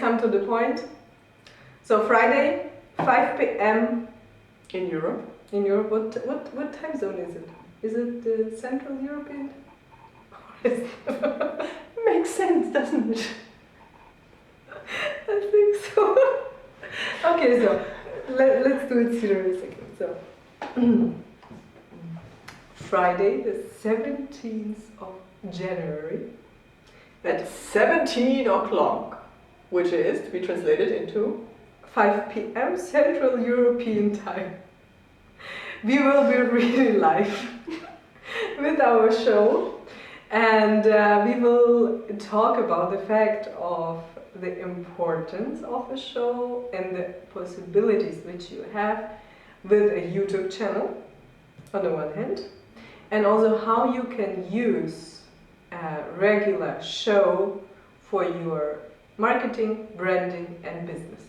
come to the point. So Friday, 5 p.m. in Europe. In Europe, what time zone is it? Is it the Central European? Makes sense, doesn't it? I think so. Okay, so let's do it seriously. So Friday, the 17th of January, at 17 o'clock, which is to be translated into 5 p.m. Central European time. We will be really live with our show, and we will talk about the fact of the importance of a show and the possibilities which you have with a YouTube channel on the one hand, and also how you can use a regular show for your marketing, branding and business.